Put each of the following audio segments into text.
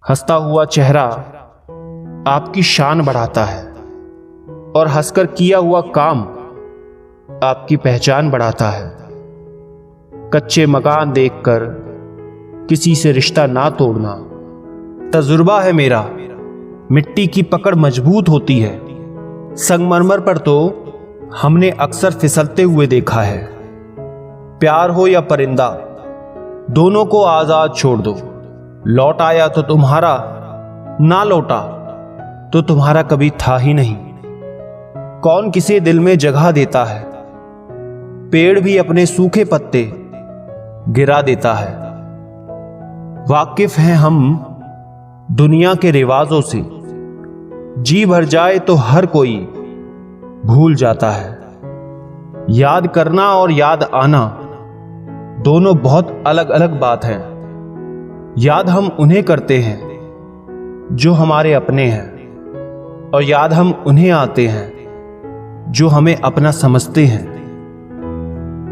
हंसता हुआ चेहरा आपकी शान बढ़ाता है और हंसकर किया हुआ काम आपकी पहचान बढ़ाता है। कच्चे मकान देखकर किसी से रिश्ता ना तोड़ना। तजुर्बा है मेरा, मिट्टी की पकड़ मजबूत होती है। संगमरमर पर तो हमने अक्सर फिसलते हुए देखा है। प्यार हो या परिंदा, दोनों को आजाद छोड़ दो। लौट आया तो तुम्हारा, ना लौटा तो तुम्हारा कभी था ही नहीं। कौन किसे दिल में जगह देता है? पेड़ भी अपने सूखे पत्ते गिरा देता है। वाकिफ हैं हम दुनिया के रिवाजों से, जी भर जाए तो हर कोई भूल जाता है। याद करना और याद आना दोनों बहुत अलग अलग बात है। याद हम उन्हें करते हैं जो हमारे अपने हैं, और याद हम उन्हें आते हैं जो हमें अपना समझते हैं।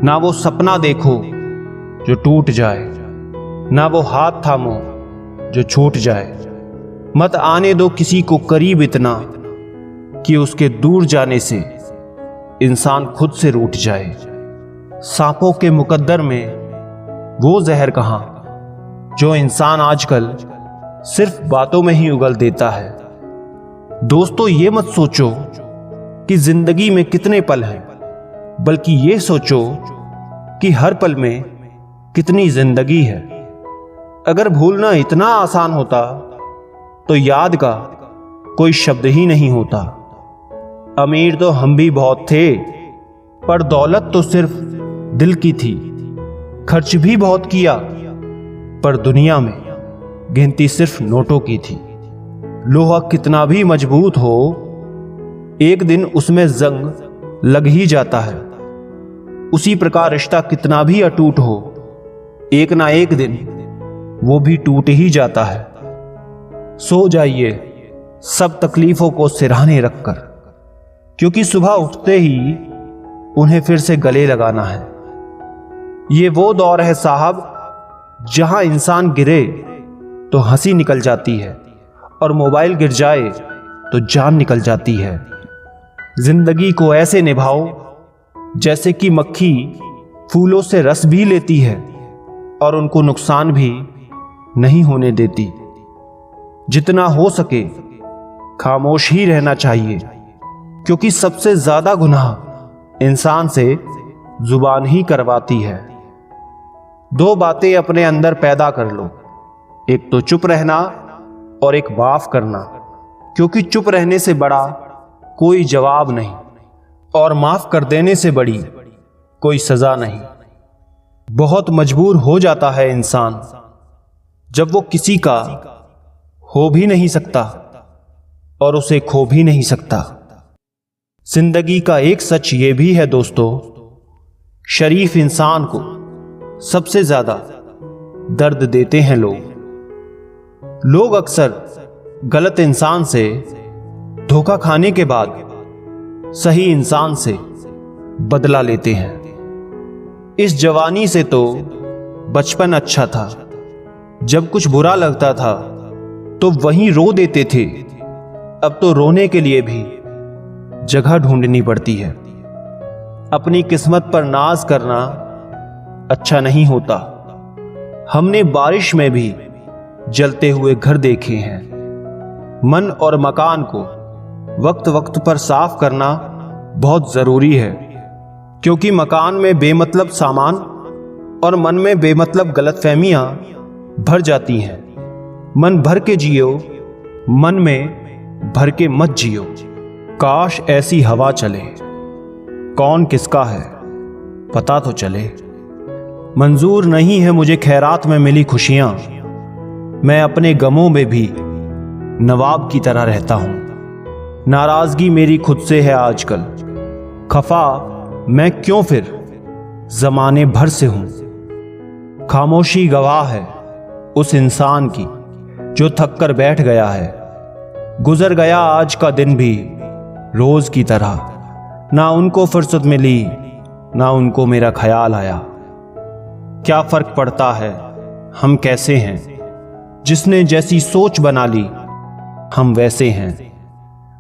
ना वो सपना देखो जो टूट जाए, ना वो हाथ थामो जो छूट जाए। मत आने दो किसी को करीब इतना कि उसके दूर जाने से इंसान खुद से रूठ जाए। सांपों के मुकद्दर में वो जहर कहां जो इंसान आजकल सिर्फ बातों में ही उगल देता है। दोस्तों, ये मत सोचो कि जिंदगी में कितने पल हैं, बल्कि ये सोचो कि हर पल में कितनी जिंदगी है। अगर भूलना इतना आसान होता तो याद का कोई शब्द ही नहीं होता। अमीर तो हम भी बहुत थे, पर दौलत तो सिर्फ दिल की थी। खर्च भी बहुत किया, पर दुनिया में गिनती सिर्फ नोटों की थी। लोहा कितना भी मजबूत हो, एक दिन उसमें जंग लग ही जाता है। उसी प्रकार रिश्ता कितना भी अटूट हो, एक ना एक दिन वो भी टूट ही जाता है। सो जाइए सब तकलीफों को सिरहाने रखकर, क्योंकि सुबह उठते ही उन्हें फिर से गले लगाना है। ये वो दौर है साहब जहां इंसान गिरे तो हंसी निकल जाती है, और मोबाइल गिर जाए तो जान निकल जाती है। जिंदगी को ऐसे निभाओ जैसे कि मक्खी फूलों से रस भी लेती है और उनको नुकसान भी नहीं होने देती। जितना हो सके खामोश ही रहना चाहिए, क्योंकि सबसे ज्यादा गुनाह इंसान से जुबान ही करवाती है। दो बातें अपने अंदर पैदा कर लो, एक तो चुप रहना और एक माफ करना, क्योंकि चुप रहने से बड़ा कोई जवाब नहीं, और माफ कर देने से बड़ी कोई सजा नहीं। बहुत मजबूर हो जाता है इंसान जब वो किसी का हो भी नहीं सकता और उसे खो भी नहीं सकता। जिंदगी का एक सच ये भी है दोस्तों, शरीफ इंसान को सबसे ज्यादा दर्द देते हैं लोग अक्सर गलत इंसान से धोखा खाने के बाद सही इंसान से बदला लेते हैं। इस जवानी से तो बचपन अच्छा था, जब कुछ बुरा लगता था तो वहीं रो देते थे। अब तो रोने के लिए भी जगह ढूंढनी पड़ती है। अपनी किस्मत पर नाज करना अच्छा नहीं होता। हमने बारिश में भी जलते हुए घर देखे हैं। मन और मकान को वक्त वक्त पर साफ करना बहुत जरूरी है, क्योंकि मकान में बेमतलब सामान और मन में बेमतलब गलतफहमियां भर जाती हैं। मन भर के जियो, मन में भर के मत जियो। काश ऐसी हवा चले, कौन किसका है पता तो चले। मंजूर नहीं है मुझे खैरात में मिली खुशियां, मैं अपने गमों में भी नवाब की तरह रहता हूं। नाराजगी मेरी खुद से है आजकल, खफा मैं क्यों फिर जमाने भर से हूं। खामोशी गवाह है उस इंसान की जो थक कर बैठ गया है। गुजर गया आज का दिन भी रोज की तरह, ना उनको फुर्सत मिली ना उनको मेरा ख्याल आया। क्या फर्क पड़ता है हम कैसे हैं, जिसने जैसी सोच बना ली हम वैसे हैं।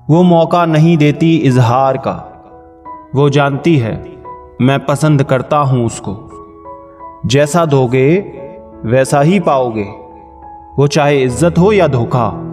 वो मौका नहीं देती इजहार का, वो जानती है मैं पसंद करता हूं उसको। जैसा दोगे वैसा ही पाओगे, वो चाहे इज्जत हो या धोखा।